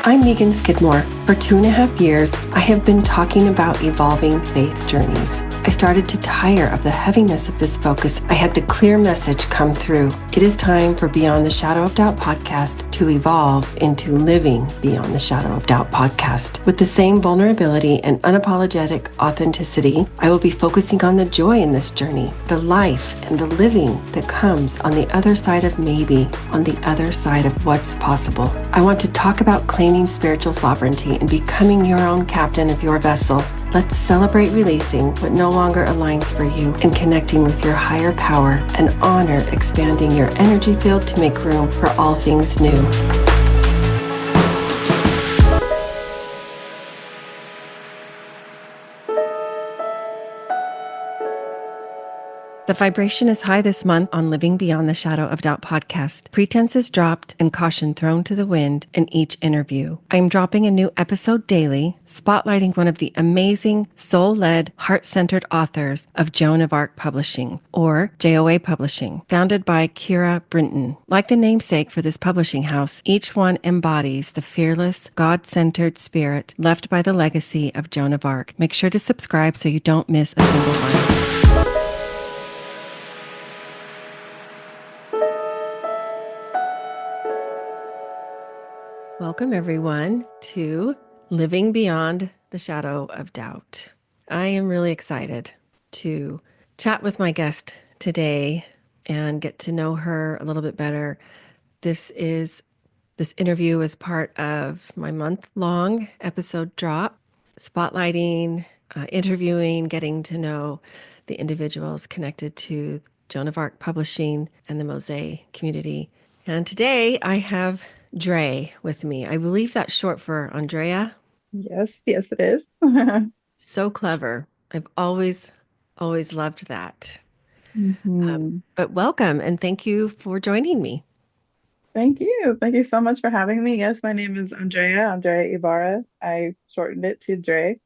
I'm Megan Skidmore. For 2.5 years, I have been talking about evolving faith journeys. I started to tire of the heaviness of this focus. I had the clear message come through. It is time for Beyond the Shadow of Doubt podcast to evolve into Living Beyond the Shadow of Doubt podcast. With the same vulnerability and unapologetic authenticity, I will be focusing on the joy in this journey, the life and the living that comes on the other side of maybe, on the other side of what's possible. I want to talk about claiming spiritual sovereignty and becoming your own captain of your vessel. Let's celebrate releasing what no longer aligns for you and connecting with your higher power and honor expanding your energy field to make room for all things new. The vibration is high this month on Living Beyond the Shadow of Doubt podcast. Pretense is dropped and caution thrown to the wind in each interview. I am dropping a new episode daily, spotlighting one of the amazing, soul-led, heart-centered authors of JOA Publishing, or JOA Publishing, founded by Keira Brinton. Like the namesake for this publishing house, each one embodies the fearless, God-centered spirit left by the legacy of Joan of Arc. Make sure to subscribe so you don't miss a single one. Welcome, everyone, to Living Beyond the Shadow of Doubt. I am really excited to chat with my guest today and get to know her a little bit better. This interview is part of my month-long episode drop, spotlighting, interviewing, getting to know the individuals connected to Joan of Arc Publishing and the MOSAI community. And today I have Dre with me. I believe that's short for Andrea. Yes, it is. So clever. I've always loved that. Mhm. But welcome and thank you for joining me. Thank you. Thank you so much for having me. Yes, my name is Andrea Ybarra. I shortened it to Dre.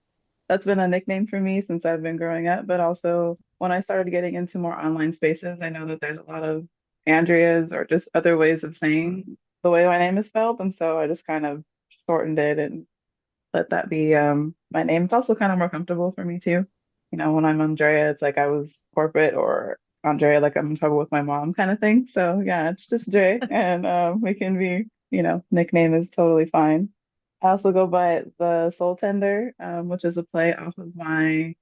That's been a nickname for me since I've been growing up, but also when I started getting into more online spaces, I know that there's a lot of Andreas or just other ways of saying the way my name is spelled. And so I just kind of shortened it and let that be my name. It's also kind of more comfortable for me too. When I'm Andrea, it's like I was corporate, or Andrea, like I'm in trouble with my mom kind of thing. So yeah, it's just Dre, and we can be, nickname is totally fine. I also go by the Soultender, which is a play off of my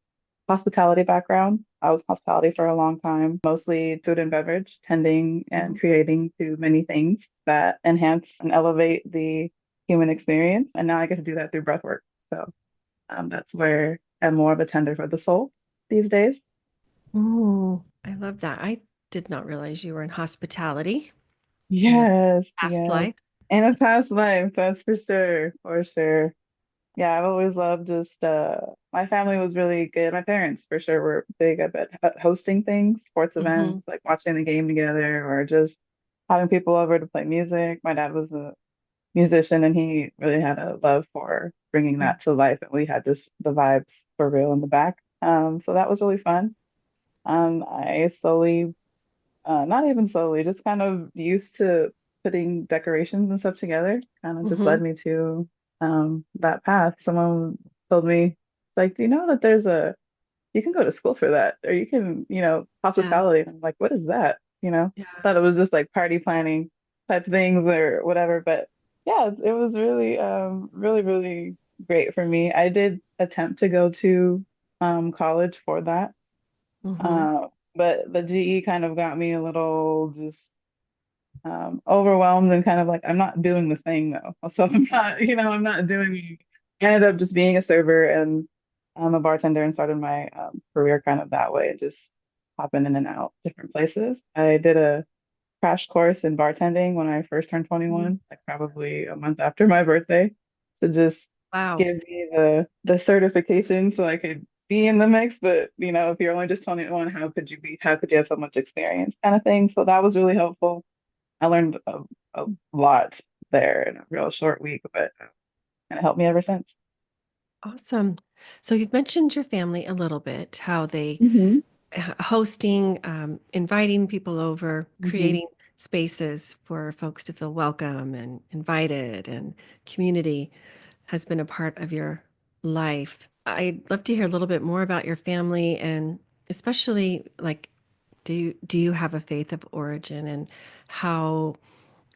hospitality background. I was in hospitality for a long time, mostly food and beverage, tending and creating to many things that enhance and elevate the human experience. And now I get to do that through breathwork. So that's where I'm more of a tender for the soul these days. Oh, I love that. I did not realize you were in hospitality in a Yes, past yes. life. In a past life, that's for sure, for sure. Yeah, I've always loved just my family was really good. My parents for sure were big at hosting things, sports Mm-hmm. events, like watching the game together or just having people over to play music. My dad was a musician and he really had a love for bringing that to life, and we had just the vibes for real in the back. So that was really fun. I slowly, not even slowly, just kind of used to putting decorations and stuff together. Kind of just Mm-hmm. led me to that path. Someone told me, it's like, do you know that you can go to school for that, or you can, Yeah. hospitality. And I'm like, what is that? Yeah. Thought it was just like party planning type things or whatever. But yeah, it was really, really, really great for me. I did attempt to go to college for that. Mm-hmm. Uh, but the GE kind of got me a little just overwhelmed and kind of like, I'm not doing the thing though. So I'm not doing, I ended up just being a server, and I'm a bartender, and started my career kind of that way, just hopping in and out different places. I did a crash course in bartending when I first turned 21, like probably a month after my birthday, to just Wow. give me the certification so I could be in the mix. But if you're only just 21, how could you have so much experience kind of thing? So that was really helpful. I learned a lot there in a real short week, but and it helped me ever since. Awesome. So you've mentioned your family a little bit, how they Hmm. hosting, inviting people over, Hmm. creating spaces for folks to feel welcome and invited, and community has been a part of your life. I'd love to hear a little bit more about your family, and especially like, do you have a faith of origin, and how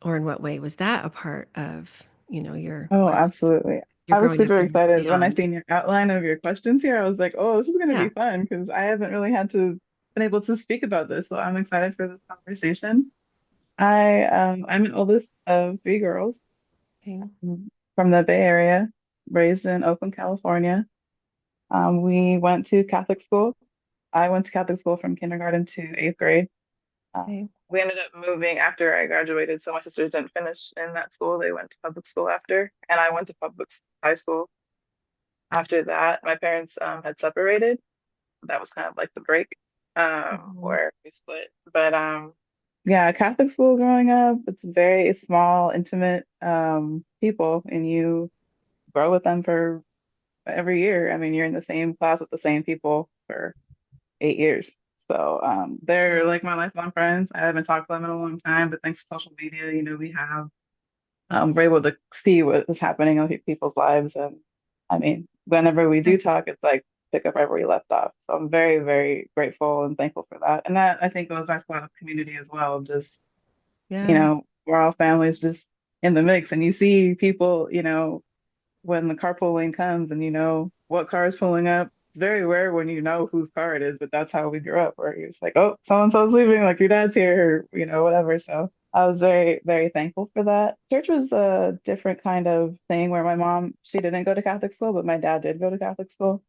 or in what way was that a part of, your Oh, learning, absolutely. your I was growing up super and excited when I beyond? seen your outline of your questions here. I was like, oh, this is going to be Yeah. fun because I haven't really had to been able to speak about this. So I'm excited for this conversation. I'm an oldest of three girls Okay. from the Bay Area, raised in Oakland, California. We went to Catholic school. I went to Catholic school from kindergarten to eighth grade. Okay. We ended up moving after I graduated, so my sisters didn't finish in that school. They went to public school after, and I went to high school after that. My parents had separated. That was kind of like the break Mhm. where we split. But yeah, Catholic school growing up, it's very small, intimate people, and you grow with them for every year. I mean, you're in the same class with the same people for 8 years. So they're like my lifelong friends. I haven't talked to them in a long time, but thanks to social media, we have we're able to see what is happening in people's lives. And I mean, whenever we do talk, it's like pick up right where we left off. So I'm very, very grateful and thankful for that. And that I think goes back to our community as well. Just, Yeah. we're all families just in the mix. And you see people, when the carpool lane comes and you know what car is pulling up. It's very rare when you know whose car it is, but that's how we grew up, where you're just like, oh, so and so's leaving, like your dad's here, or, whatever. So I was very, very thankful for that. Church was a different kind of thing where my mom, she didn't go to Catholic school, but my dad did go to Catholic school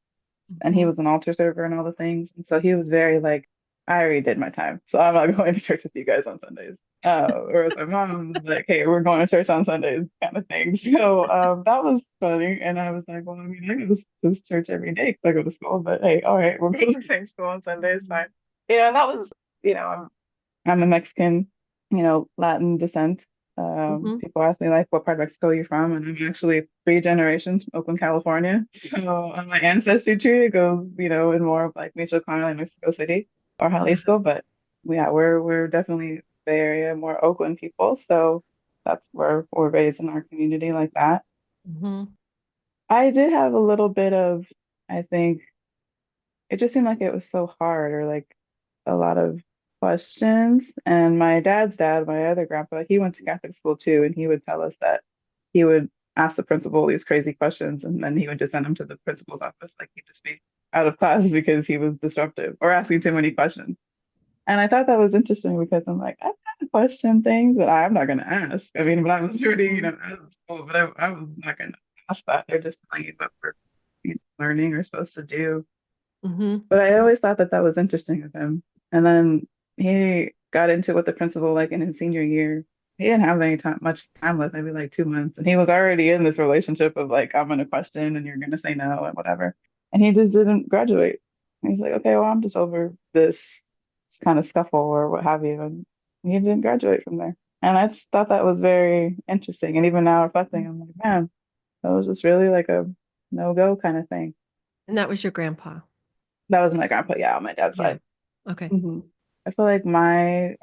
and he Mhm. was an altar server and all the things. And so he was very like, I already did my time, so I'm not going to church with you guys on Sundays. Whereas my mom was like, hey, we're going to church on Sundays, kind of thing. So that was funny. And I was like, well, I mean, I go to this church every day because I go to school, but hey, all right, we'll go to the same school on Sundays, Mhm. fine. Yeah, and that was, I'm a Mexican, Latin descent. Mhm. People ask me like, what part of Mexico are you from? And I'm actually three generations from Oakland, California. So on my ancestry tree, it goes, in more of like Michoacan and Mexico City or Wow. Jalisco. But yeah, we're definitely Bay Area, more Oakland people. So that's where we're raised in our community like that. Mhm. I did have a little bit of, I think, it just seemed like it was so hard or like a lot of questions. And my dad's dad, my other grandpa, he went to Catholic school too, and he would tell us that he would ask the principal these crazy questions, and then he would just send him to the principal's office, like he'd just be out of class because he was disruptive or asking too many questions. And I thought that was interesting because I'm like, I've had to question things that I'm not going to ask. I mean, when I was already, Mhm. out of school, but I was not going to ask that. They're just telling you what we're learning or supposed to do. Mhm. But I always thought that that was interesting of him. And then he got into with the principal like in his senior year. He didn't have much time left, maybe like 2 months. And he was already in this relationship of like, I'm going to question and you're going to say no and whatever. And he just didn't graduate. And he's like, okay, well, I'm just over this kind of scuffle or what have you. And he didn't graduate from there. And I just thought that was very interesting. And even now reflecting, I'm like, man, that was just really like a no-go kind of thing. And that was your grandpa. That was my grandpa, yeah, on my dad's Yeah. side. Okay. hmm I feel like my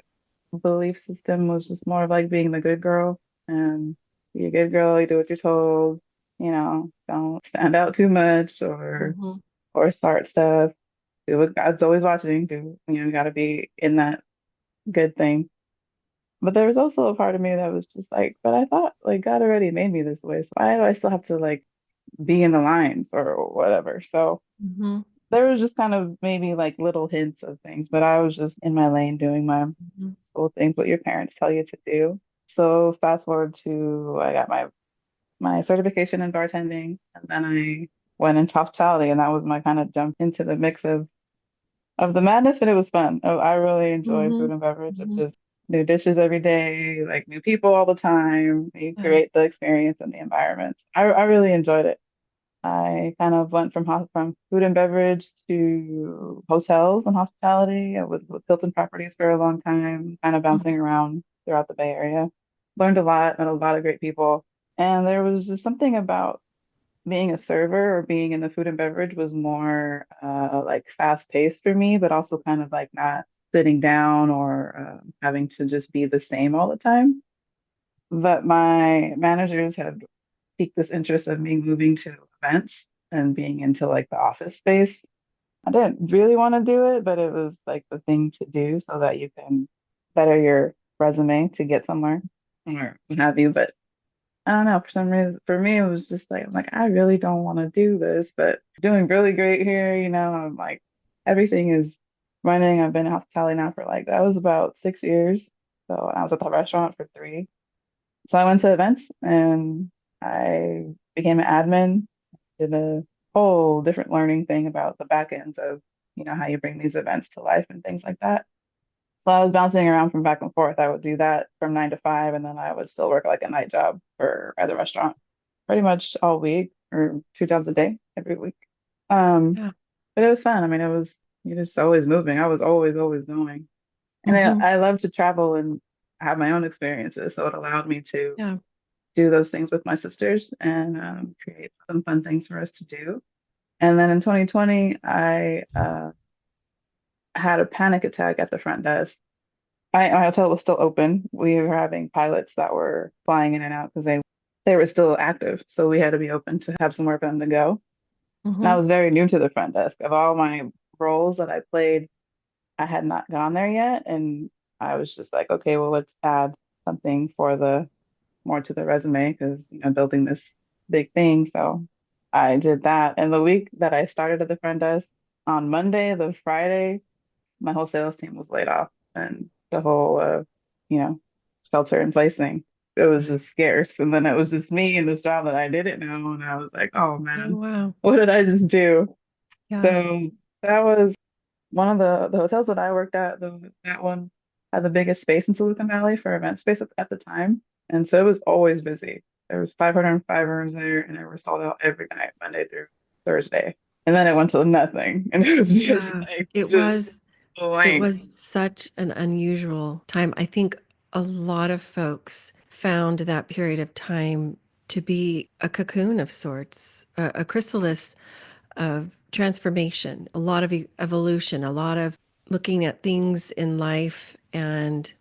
belief system was just more of like being the good girl and be a good girl, you do what you're told, don't stand out too much Mhm. or start stuff. Do what God's always watching. Gotta be in that good thing. But there was also a part of me that was just like, but I thought like God already made me this way. So why do I still have to like be in the lines or whatever? So Mhm. there was just kind of maybe like little hints of things, but I was just in my lane doing my Mhm. school things, what your parents tell you to do. So fast forward to I got my certification in bartending, and then I went into hospitality, and that was my kind of jump into the mix of the madness, but it was fun. Oh, I really enjoy food Mhm. and beverage of Mhm. just new dishes every day, like new people all the time. You Yeah. create the experience and the environment. I really enjoyed it. I kind of went from food and beverage to hotels and hospitality. I was with Hilton Properties for a long time, kind of Mhm. bouncing around throughout the Bay Area. Learned a lot, met a lot of great people. And there was just something about being a server or being in the food and beverage was more like fast paced for me, but also kind of like not sitting down or having to just be the same all the time. But my managers had piqued this interest of me moving to events and being into like the office space. I didn't really want to do it, but it was like the thing to do so that you can better your resume to get somewhere or what have you. But I don't know, for some reason, for me, it was just like, I'm like, I really don't want to do this, but doing really great here. I'm like, everything is running. I've been in hospitality now for like, that was about 6 years. So I was at the restaurant for three. So I went to events and I became an admin, did a whole different learning thing about the back ends of, how you bring these events to life and things like that. So I was bouncing around from back and forth. I would do that from 9 to 5, and then I would still work like a night job for at the restaurant pretty much all week or 2 jobs a day every week. Um, Yeah. but it was fun. I mean, you're just always moving. I was always going. And Hmm. I love to travel and have my own experiences. So it allowed me to Yeah. do those things with my sisters and create some fun things for us to do. And then in 2020, I had a panic attack at the front desk. My hotel was still open. We were having pilots that were flying in and out because they were still active. So we had to be open to have somewhere for them to go. And I Hmm. was very new to the front desk. Of all my roles that I played, I had not gone there yet. And I was just like, okay, well, let's add something for the more to the resume because, building this big thing. So I did that. And the week that I started at the front desk, on Monday, the Friday, my whole sales team was laid off and the whole, you know, shelter in place thing. It was just scarce. And then it was just me and this job that I didn't know. And I was like, oh Oh, man, wow. what did I just do? Yeah. So that was one of the hotels that I worked at. That one had the biggest space in Silicon Valley for event space at the time. And so it was always busy. There was 505 rooms there and they were sold out every night, Monday through Thursday. And then it went to nothing. And it was just Yeah. like, It just was it blank. was such an unusual time. I think a lot of folks found that period of time to be a cocoon of sorts, a chrysalis of transformation, a lot of evolution, a lot of looking at things in life and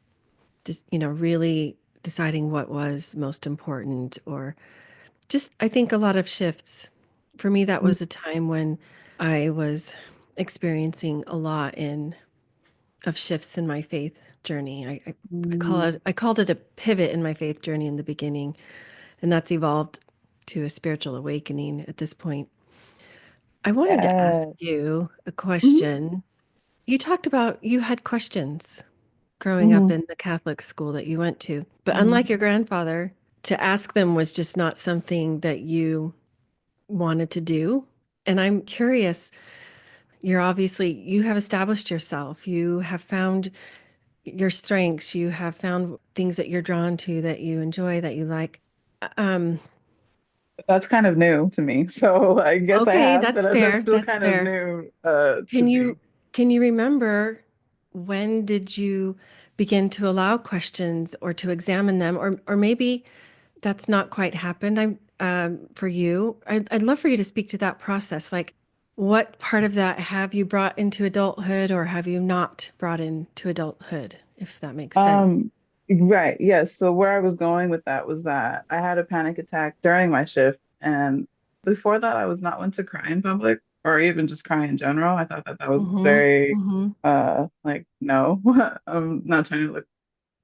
just, really deciding what was most important, or just, I think, a lot of shifts. For me, that was a time when I was experiencing a lot in of shifts in my faith journey. Mm, I called it a pivot in my faith journey in the beginning, and that's evolved to a spiritual awakening at this point. I wanted to ask yeah. you a Mhm, question. You talked about you had questions growing up mhm, in the Catholic school that you went to, but mhm. unlike your grandfather, to ask them was just not something that you wanted to do. And I'm curious, you have established yourself, you have found your strengths, you have found things that you're drawn to, that you enjoy, that you like. Um, That's kind of new to me. So I guess I okay, have, that's but that's fair. still That's kind of fair. new to Can you me. can you remember, when did you begin to allow questions or to examine them, or maybe that's not quite happened? I'm for you. I'd love for you to speak to that process. Like, what part of that have you brought into adulthood, or have you not brought into adulthood, if that makes sense? Um, right, yes. So where I was going with that was that I had a panic attack during my shift, and before that, I was not one to cry in public or even just cry in general. I thought that that was Mm-hmm. very, Mm-hmm. like, no, I'm not trying to look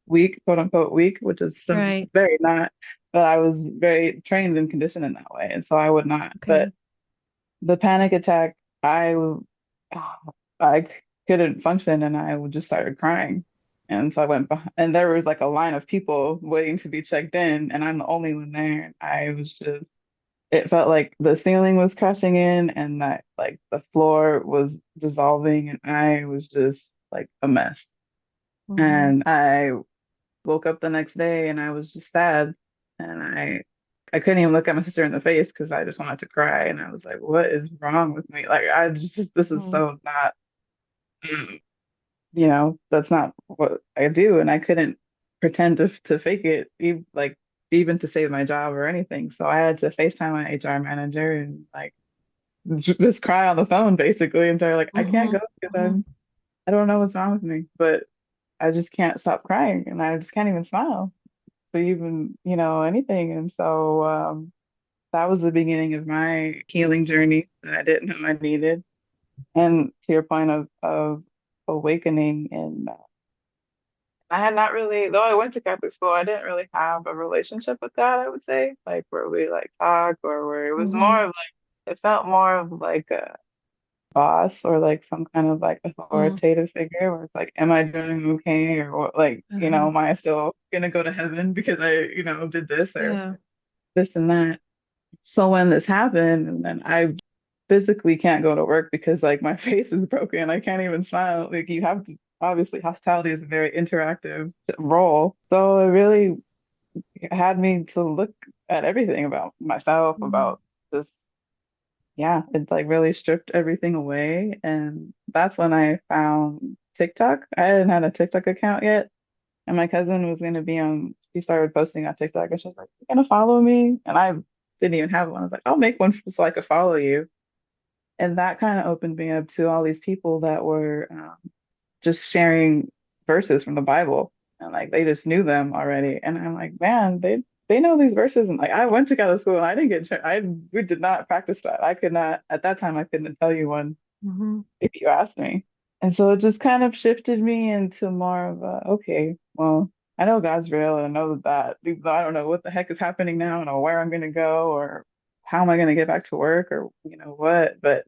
weak, quote unquote weak, which is some Right. very not. But I was very trained and conditioned in that way, and so I would not. But Okay. the panic attack, I couldn't function and I just started crying. And so I went behind, and there was like a line of people waiting to be checked in, and I'm the only one there. And I was just, it felt like the ceiling was crashing in and that like the floor was dissolving, and I was just like a mess. Mm-hmm. And I woke up the next day and I was just sad. And I couldn't even look at my sister in the face because I just wanted to cry. And I was like, what is wrong with me? Like this is so not, that's not what I do. And I couldn't pretend to fake it, like even to save my job or anything. So I had to FaceTime my HR manager and like just cry on the phone basically and tell her like I can't Mm-hmm. go because Mm-hmm. I don't know what's wrong with me, but I just can't stop crying and I just can't even smile. So even, anything. And so that was the beginning of my healing journey that I didn't know I needed. And to your point of awakening, and I had not really, though I went to Catholic school, I didn't really have a relationship with God, I would say, like where we like talk or where it was more Mm-hmm. of like, it felt more of like a boss or like some kind of like Mm. authoritative figure where it's like, am I doing okay? Or what, like, Uh-huh. am I still gonna go to heaven because I, did this or Yeah. this and that? So when this happened, and then I physically can't go to work because like my face is broken. I can't even smile. Like you have to, obviously hospitality is a very interactive role. So it really had me to look at everything about myself, Mm-hmm. about just, yeah, it's like really stripped everything away. And that's when I found TikTok. I hadn't had a TikTok account yet. And my cousin was going to be on, she started posting on TikTok and she was like, "You're going to follow me?" And I didn't even have one. I was like, "I'll make one so I could follow you." And that kind of opened me up to all these people that were just sharing verses from the Bible, and like they just knew them already. And I'm like, man, they know these verses. And like I went to Catholic school and I didn't get I we did not practice that. I could not at that time. I couldn't tell you one Mm-hmm. if you asked me. And so it just kind of shifted me into more of a, okay, well, I know God's real and I know that, even though I don't know what the heck is happening now, I don't know where I'm going to go or how am I going to get back to work or what, but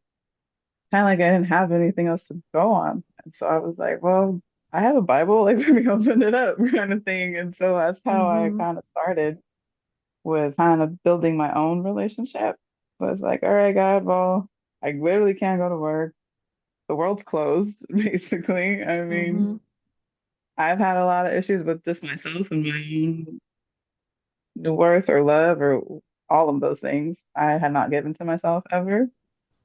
kind of like I didn't have anything else to go on. And so I was like, well, I have a Bible, like let me open it up kind of thing. And so that's how I Mm-hmm. kind of started with kind of building my own relationship. Was like, all right, God, well, I literally can't go to work. The world's closed, basically. I mean, Mm-hmm. I've had a lot of issues with just myself and my own worth or love or all of those things I had not given to myself ever.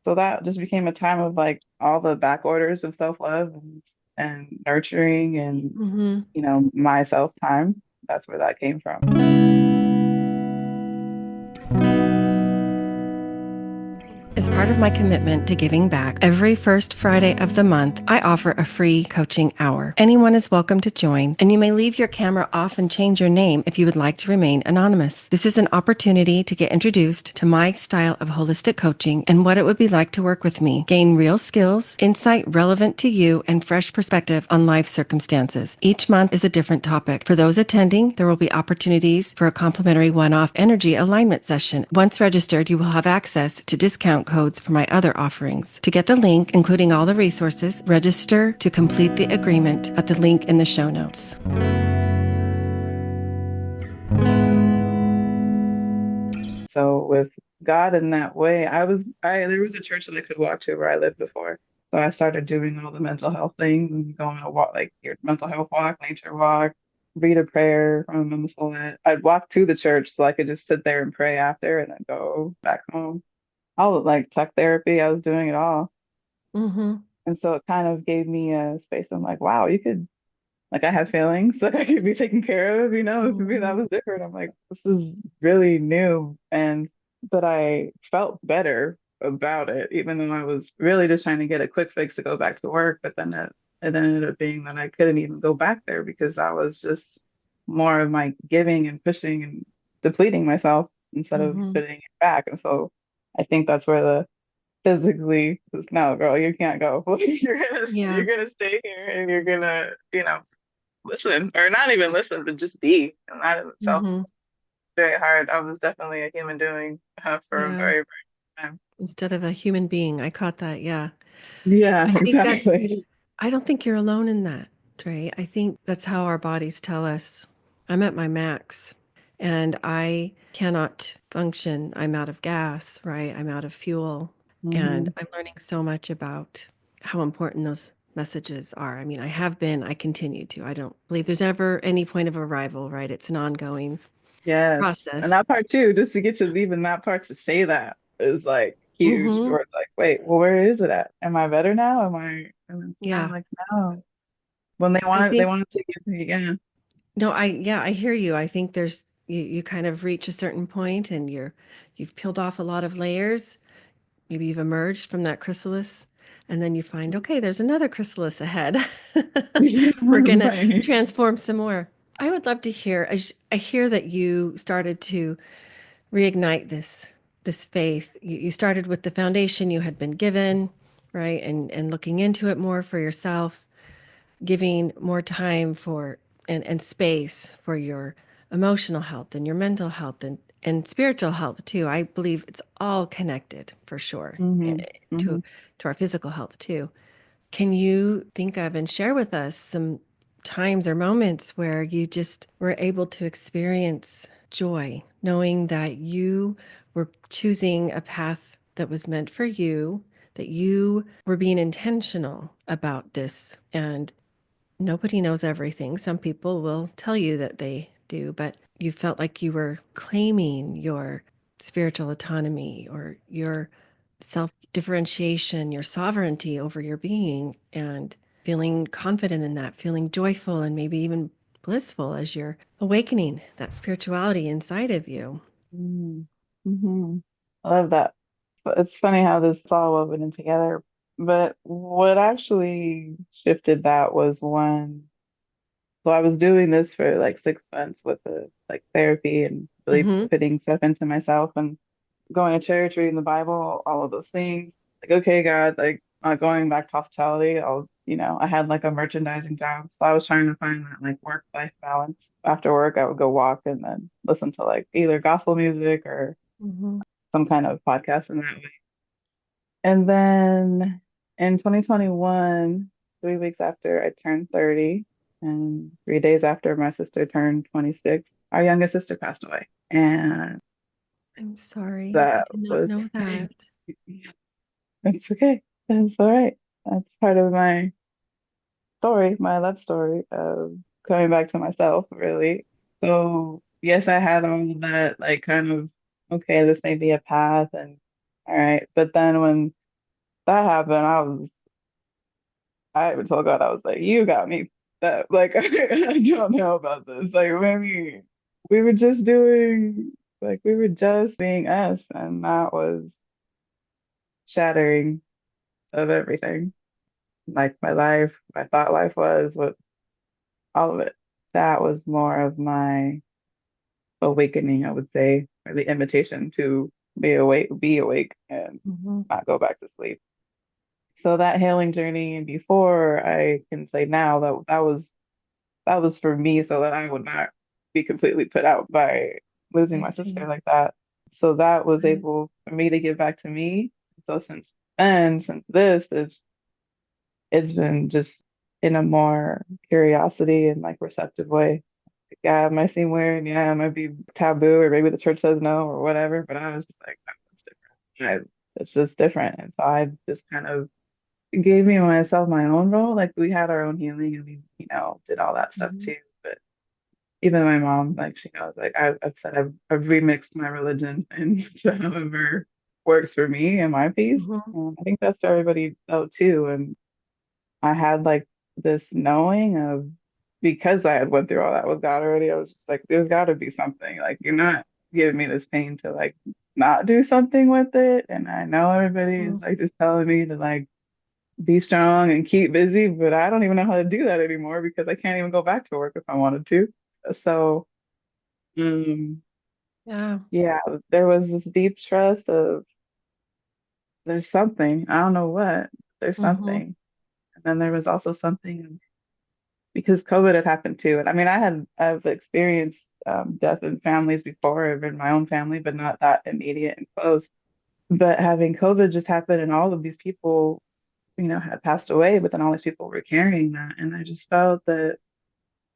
So that just became a time of like all the back orders of self-love and nurturing and, Mm-hmm. my self-time. That's where that came from. As part of my commitment to giving back, every first Friday of the month, I offer a free coaching hour. Anyone is welcome to join, and you may leave your camera off and change your name if you would like to remain anonymous. This is an opportunity to get introduced to my style of holistic coaching and what it would be like to work with me. Gain real skills, insight relevant to you, and fresh perspective on life circumstances. Each month is a different topic. For those attending, there will be opportunities for a complimentary one-off energy alignment session. Once registered, you will have access to discount codes for my other offerings. To get the link, including all the resources, register to complete the agreement at the link in the show notes. So with God in that way, there was a church that I could walk to where I lived before. So I started doing all the mental health things and going on a walk, like your mental health walk, nature walk, read a prayer from a Muslim. I'd walk to the church so I could just sit there and pray after and then go back home. All of like tech therapy, I was doing it all. Mm-hmm. And so it kind of gave me a space. I'm like, wow, you could, like, I have feelings, like I could be taken care of, for me, that Mm-hmm. was different. I'm like, this is really new. And, but I felt better about it, even though I was really just trying to get a quick fix to go back to work. But then it ended up being that I couldn't even go back there because I was just more of my giving and pushing and depleting myself instead of Mm-hmm. putting it back. And so I think that's where the physically, no, girl, you can't go. You're Yeah. gonna stay here and you're gonna, listen, or not even listen, but just be. And that in itself Mm-hmm. was very hard. I was definitely a human doing for a Yeah. very, very time. Instead of a human being. I caught that. Yeah. Yeah, I think that's, exactly. I don't think you're alone in that, Trey. I think that's how our bodies tell us. I'm at my max and I cannot function. I'm out of gas, right? I'm out of fuel. And Hmm. I'm learning so much about how important those messages are. I mean, I have been, I continue to. I don't believe there's ever any point of arrival, right? It's an ongoing Yes. And process. that part too, just to get to even that part to say that is like huge. Mm-hmm. Where it's like, wait, well, where is it at? Am I better now? Am I? And it's kind of Yeah. like, no. When I they think, want to take it from you again. no, yeah, I hear you. I think you kind of reach a certain point and you've peeled off a lot of layers. Maybe you've emerged from that chrysalis And then you find, okay, there's another chrysalis ahead. Yeah, We're going to right. transform some more. I would love to hear, I hear that you started to reignite this faith. You started with the foundation you had been given, right? And looking into it more for yourself, giving more time for and space for your emotional health and your mental health and spiritual health too. I believe it's all connected for sure, Hmm. to Hmm. to our physical health too. Can you think of and share with us some times or moments where you just were able to experience joy, knowing that you were choosing a path that was meant for you, that you were being intentional about this? And nobody knows everything. Some people will tell you that they do, but you felt like you were claiming your spiritual autonomy or your self differentiation, your sovereignty over your being, and feeling confident in that, feeling joyful and maybe even blissful as you're awakening that spirituality inside of you. Hmm. Hmm. I love that. But it's funny how this is all woven in together. But what actually shifted that was when, so I was doing this for like 6 months with the like therapy and really Mm-hmm. putting stuff into myself and going to church, reading the Bible, all of those things. Like, okay, God, like going back to hospitality, I had like a merchandising job. So I was trying to find that like work-life balance. After work, I would go walk and then listen to like either gospel music or Mm-hmm. some kind of podcast in that way. And then in 2021, 3 weeks after I turned 30, and 3 days after my sister turned 26, our youngest sister passed away. And I'm sorry. I that did not was, know that. it's okay. That's all right. That's part of my story, my love story of coming back to myself, really. So, yes, I had all of that, like, kind of, okay, this may be a path, and all right. But then when that happened, I even told God, I was like, you got me. That, like, I don't know about this. Like, maybe we were just doing, like, we were just being us, and that was shattering of everything. Like, my life, my thought life was, what all of it. That was more of my awakening, I would say, or the invitation to be awake and Mm-hmm. not go back to sleep. So that healing journey and before I can say now that that was for me so that I would not be completely put out by losing I my sister see. like that. So that was Right. able for me to give back to me. So since then, since this, it's been just in a more curiosity and like receptive way. Yeah, it might seem weird. Yeah, it might be taboo, or maybe the church says no, or whatever. But I was just like, no, it's different. It's just different. And so I just kind of gave me myself my own role. Like we had our own healing, and we, did all that stuff Mm-hmm. too. But even my mom, like she knows, like I've said, I've remixed my religion into however works for me and my peace. Mm-hmm. I think that's for everybody though too. And I had like this knowing of because I had went through all that with God already, I was just like, there's got to be something. Like you're not giving me this pain to like not do something with it. And I know everybody is like just telling me to like be strong and keep busy, but I don't even know how to do that anymore because I can't even go back to work if I wanted to. So, um, Yeah. yeah, there was this deep trust of there's something. I don't know what. There's Mm-hmm. something. And then there was also something because COVID had happened too. And I mean, I've experienced death in families before, in my own family, but not that immediate and close. But having COVID just happen, and all of these people, had passed away, but then all these people were carrying that, and I just felt that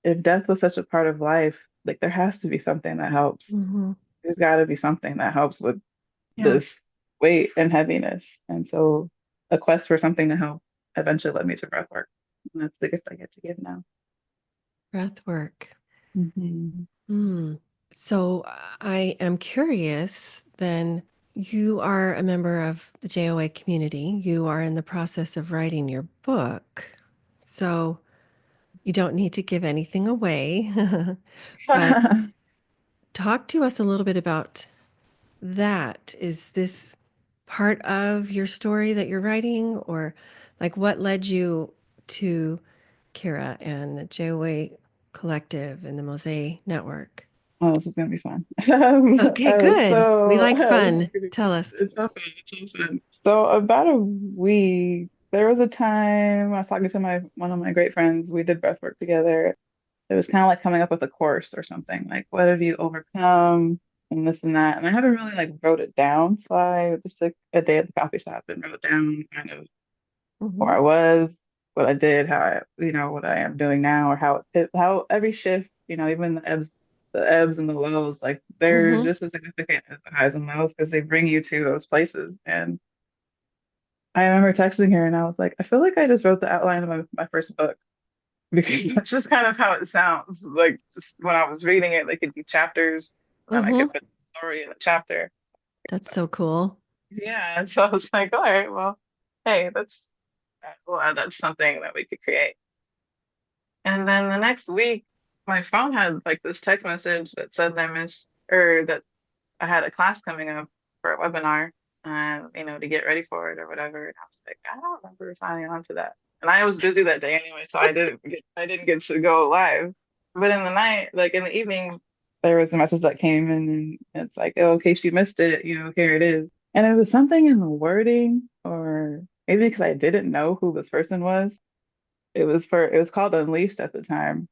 if death was such a part of life, like there has to be something that helps. Mm-hmm. There's got to be something that helps with Yeah. this weight and heaviness. And so, a quest for something to help eventually led me to breathwork, and that's the gift I get to give now. Breath work. Hmm. Hmm. So I am curious then, you are a member of the JOA community. You are in the process of writing your book. So you don't need to give anything away, but talk to us a little bit about that. Is this part of your story that you're writing, or Like, what led you to Kira and the JOA Collective and the MOSAI Network? Oh, this is gonna be fun. Okay, good. We like This is fun. gonna Tell us. it's so fun. It's so fun. So about a week, there was a time I was talking to my one of my great friends. We did breathwork together. It was kind of like coming up with a course or something. Like, what have you overcome and this and that. And I haven't really like wrote it down. So I just took a day at the coffee shop and wrote down kind of where Hmm. I was, what I did, how I, what I am doing now, or how every shift, even the ebbs and the lows, like they're Hmm. just as significant as the highs and lows because they bring you to those places. And I remember texting her and I was like, I feel like I just wrote the outline of my first book because that's just kind of how it sounds. Like just when I was reading it, they could be chapters and I Hmm. could put the story in a chapter. That's so cool. Yeah. And so I was like, all right, well, hey, that's something that we could create. And then the next week, my phone had like this text message that said I missed, or that I had a class coming up for a webinar, to get ready for it or whatever. And I was like, I don't remember signing on to that. And I was busy that day anyway, so I didn't get to go live. But in the night, like in the evening, there was a message that came in and it's like, oh, in case you missed it, here it is. And it was something in the wording, or maybe because I didn't know who this person was. It was called Unleashed at the time,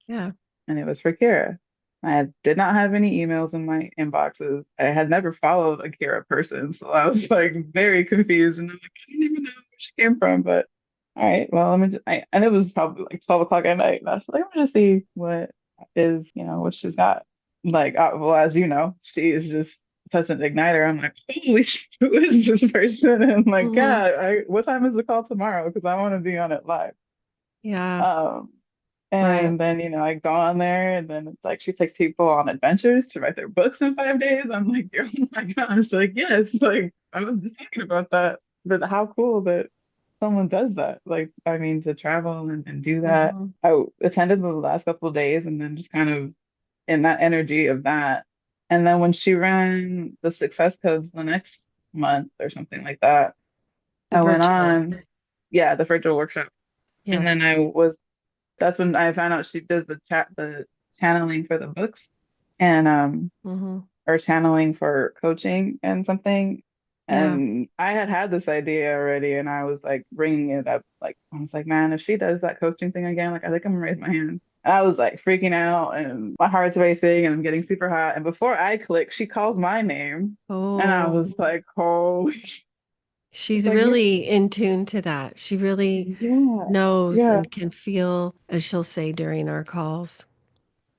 Yeah. and it was for Kira. I did not have any emails in my inboxes. I had never followed a Kira person, so I was like very confused, and I'm like, I didn't even know where she came from. But all right, well, let me just, and it was probably like 12 o'clock at night, and I was like, I'm gonna see what she's got. Like, well, as you know, she is just such an igniter. I'm like, holy shit, who is this person? And like, Hmm. yeah, what time is the call tomorrow? Because I want to be on it live. Yeah. Um, Right. and then, I go on there and then it's like she takes people on adventures to write their books in 5 days. I'm like, oh my gosh, like, yes, like I was just thinking about that. But how cool that someone does that. Like, I mean, to travel and do that. Hmm. I attended the last couple of days and then just kind of in that energy of that. And then when she ran the success codes the next month or something like that, The I went virtual. on, yeah, the virtual workshop. And Yeah. then that's when I found out she does the channeling for the books and Hmm. or channeling for coaching and something. Yeah. And I had this idea already, and I was like bringing it up. Like I was like, man, if she does that coaching thing again, like I think I'm gonna raise my hand. I was like freaking out, and my heart's racing, and I'm getting super hot. And before I click, she calls my name, and I Oh, was like, holy! It's she's like, yeah, really in tune to that. She really yeah, knows yeah, and can feel, as she'll say during our calls.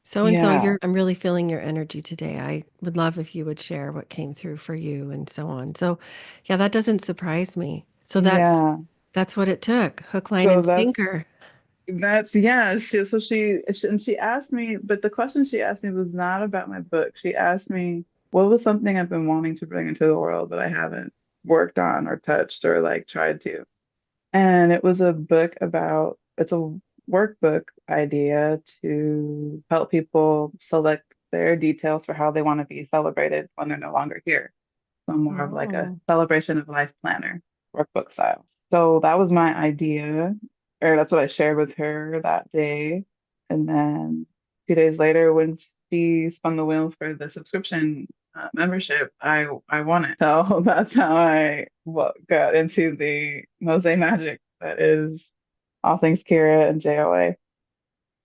So and so, yeah, I'm really feeling your energy today. I would love if you would share what came through for you and so on. So, yeah, that doesn't surprise me. So yeah. that's what it took. Hook, line, So and that's sinker. That's yeah. She asked me, but the question she asked me was not about my book. She asked me what was something I've been wanting to bring into the world that I haven't worked on or touched or like tried to. And it was it's a workbook idea to help people select their details for how they want to be celebrated when they're no longer here. So more of like a Oh, celebration of life planner, workbook style. So that was my idea, or that's what I shared with her that day. And then 2 days later, when she spun the wheel for the subscription membership, I won it. So that's how I got into the Mosaic magic that is all things Kira and JOA.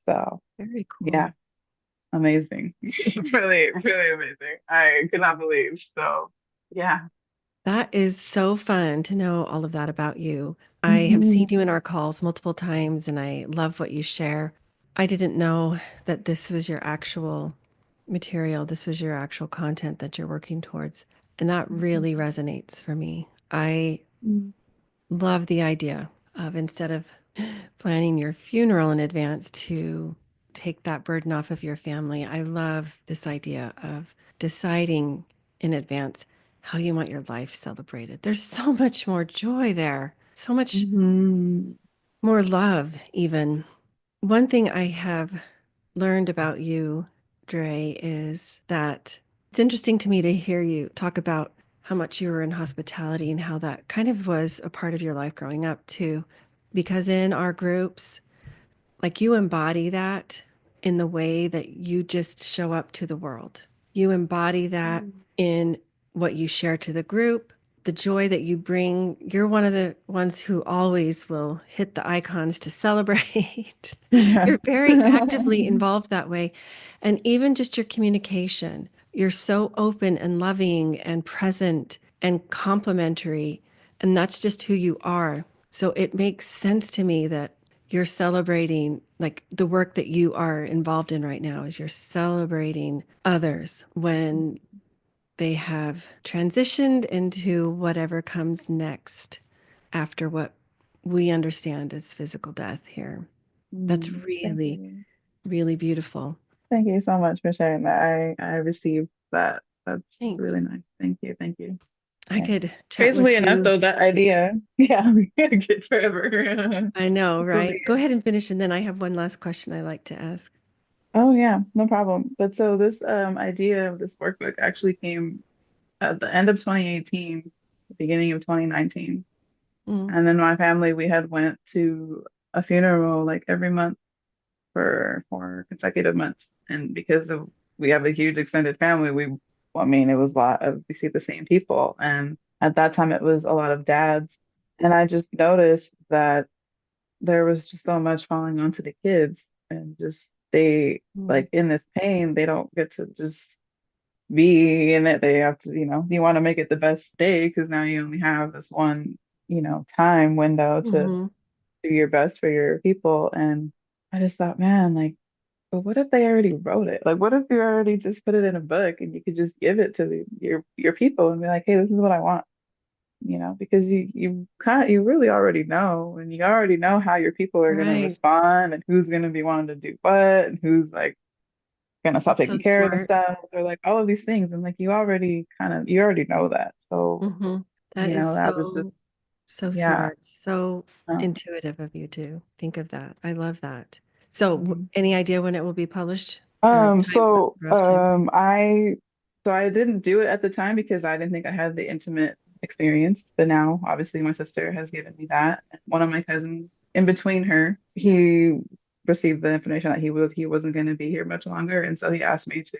So very yeah, cool. amazing. Really, really amazing. I could not believe. So yeah. That is so fun to know all of that about you. I have seen Mhm. you in our calls multiple times and I love what you share. I didn't know that this was your actual material, this was your actual content that you're working towards. And that really resonates for me. I Mhm. love the idea of instead of planning your funeral in advance to take that burden off of your family. I love this idea of deciding in advance how you want your life celebrated. There's so much more joy there, so much Mhm. more love, even. One thing I have learned about you, Dre, is that it's interesting to me to hear you talk about how much you were in hospitality and how that kind of was a part of your life growing up too. Because in our groups, like you embody that in the way that you just show up to the world. You embody that in what you share to the group, the joy that you bring. You're one of the ones who always will hit the icons to celebrate. Yeah. You're very actively involved that way. And even just your communication, you're so open and loving and present and complimentary. And that's just who you are. So it makes sense to me that you're celebrating like the work that you are involved in right now is you're celebrating others when they have transitioned into whatever comes next after what we understand as physical death here. That's Thank really, you. really beautiful. Thank you so much for sharing that. I received that. That's really Thanks. nice. Thank you. Thank you. I Yeah. could chat Crazily with enough, you. though, that idea, yeah, we could get forever. I know, Believe. right? Go ahead and finish, and then I have one last question I like to ask. Oh yeah, no problem. But so this idea of this workbook actually came at the end of 2018, the beginning of 2019. Mm, And then my family, we had went to a funeral like every month for 4 consecutive months. And because of we have a huge extended family, I mean, it was a lot of we see the same people. And at that time, it was a lot of dads. And I just noticed that there was just so much falling onto the kids, and just they mm, like in this pain, they don't get to just be in it. They have to, you want to make it the best day because now you only have this one, time window to mhm. do your best for your people. And I just thought, man, like, but what if they already wrote it? Like, what if you already just put it in a book and you could just give it to your people and be like, hey, this is what I want, because you really already know, and you already know how your people are going to Right. respond and who's going to be wanting to do what and who's like going to stop That's taking so care of smart. themselves or like all of these things. And like you already know that. So, Hmm. That is that was just, so yeah. smart. So Um, intuitive of you to think of that. I love that. So, mhm. any idea when it will be published or So rough time frame? I didn't do it at the time because I didn't think I had the intimate experience, but now obviously my sister has given me that. One of my cousins, in between her, he received the information that he wasn't going to be here much longer, and so he asked me to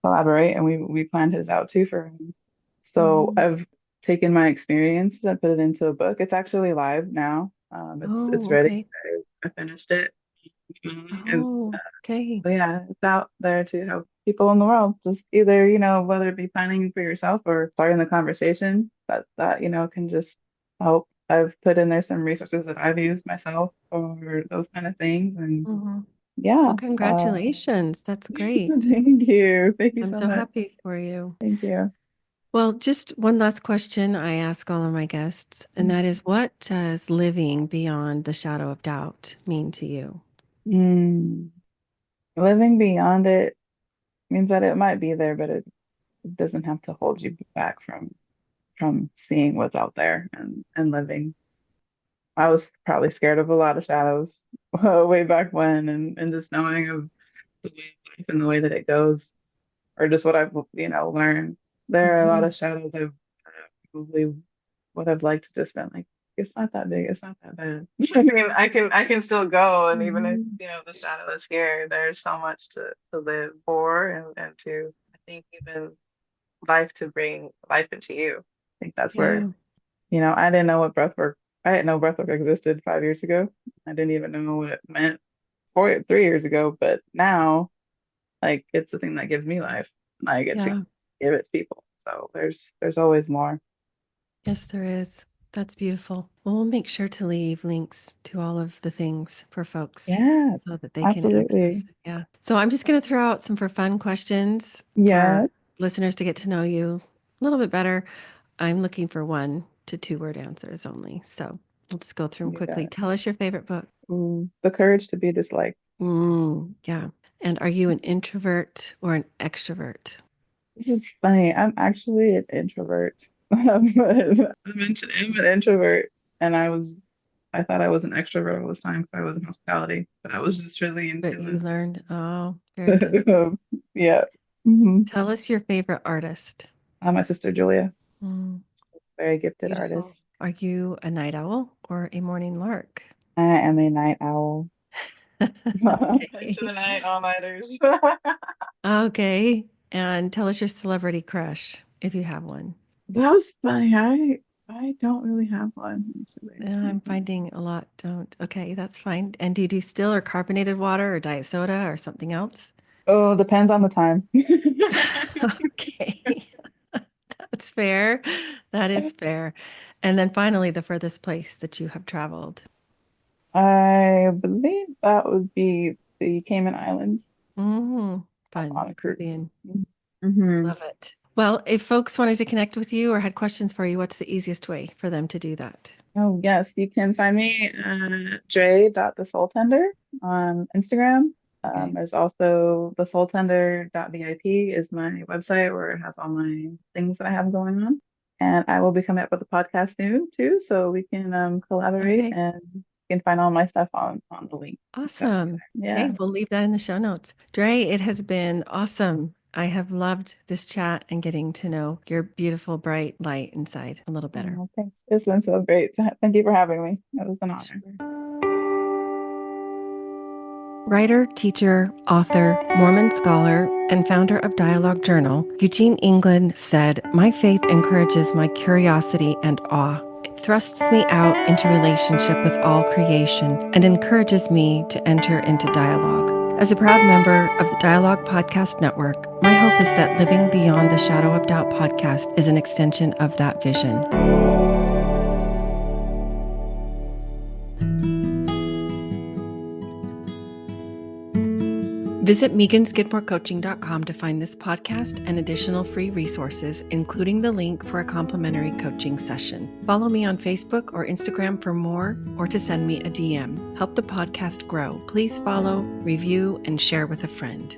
collaborate, and we planned his out too for him. So Mhm. I've taken my experience and put it into a book. It's actually live now. It's Oh, ready. okay. I finished it. And Oh, okay. so yeah, it's out there to help people in the world. Just either, whether it be planning for yourself or starting the conversation that, can just help. I've put in there some resources that I've used myself for those kind of things. And Hmm. yeah, Well, congratulations. That's great. thank you. Thank you I'm so so much. happy for you. Thank you. Well, just one last question I ask all of my guests, and that is what does living beyond the shadow of doubt mean to you? Mm. Living beyond it means that it might be there, but it doesn't have to hold you back from seeing what's out there and living. I was probably scared of a lot of shadows way back when, and just knowing of the way of life and the way that it goes, or just what I've learned. There are a lot Hmm. of shadows I probably would have liked to just been like, it's not that big, it's not that bad. I mean, I can still go, and even if Hmm. the shadow is here, there's so much to live for, and to I think even life to bring life into you. I think that's where Yeah. I didn't know what breathwork. I didn't know breathwork existed 5 years ago. I didn't even know what it meant 3 years ago. But now, like, it's the thing that gives me life, and I get to Yeah. give it to people. So there's always more. Yes, there is. That's beautiful. Well, we'll make sure to leave links to all of the things for folks Yeah, so that they can access absolutely. it. Yeah. So I'm just going to throw out some for fun questions for Yes, listeners to get to know you a little bit better. I'm looking for 1 to 2 word answers only. So we'll just go through them you got quickly. it. Tell us your favorite book. The courage to be disliked. Yeah. And are you an introvert or an extrovert? This is funny. I'm actually an introvert. I'm an introvert, and I thought I was an extrovert all this time because I was in hospitality, but I was just really But you into learned. Oh, very good. it. Yeah. Hmm. Tell us your favorite artist. My sister Julia. Mm, She's a very gifted beautiful. artist. Are you a night owl or a morning lark? I am a night owl. Into Okay. the night, all-nighters. Okay. And tell us your celebrity crush, if you have one. That was funny. I don't really have one, actually. I'm finding a lot don't. Okay, that's fine. And do you do still or carbonated water or diet soda or something else? Oh, depends on the time. Okay. That's fair. That is fair. And then finally, the furthest place that you have traveled. I believe that would be the Cayman Islands Fun. on a cruise. Caribbean. Hmm. Love it. Well, if folks wanted to connect with you or had questions for you, what's the easiest way for them to do that? Oh, yes, you can find me at dre.thesoultender on Instagram. Okay. There's also thesoultender.vip is my website where it has all my things that I have going on. And I will be coming up with a podcast soon too, so we can collaborate Okay. and you can find all my stuff on the link. Awesome. Okay, Yeah. we'll leave that in the show notes. Dre, it has been awesome. I have loved this chat and getting to know your beautiful, bright light inside a little better. Oh, thanks. It's been so great. Thank you for having me. It was an honor. Sure. Writer, teacher, author, Mormon scholar, and founder of Dialogue Journal, Eugene England said, "My faith encourages my curiosity and awe. It thrusts me out into relationship with all creation and encourages me to enter into dialogue." As a proud member of the Dialogue Podcast Network, my hope is that Living Beyond the Shadow of Doubt podcast is an extension of that vision. Visit meganskidmorecoaching.com to find this podcast and additional free resources, including the link for a complimentary coaching session. Follow me on Facebook or Instagram for more, or to send me a DM. Help the podcast grow. Please follow, review, and share with a friend.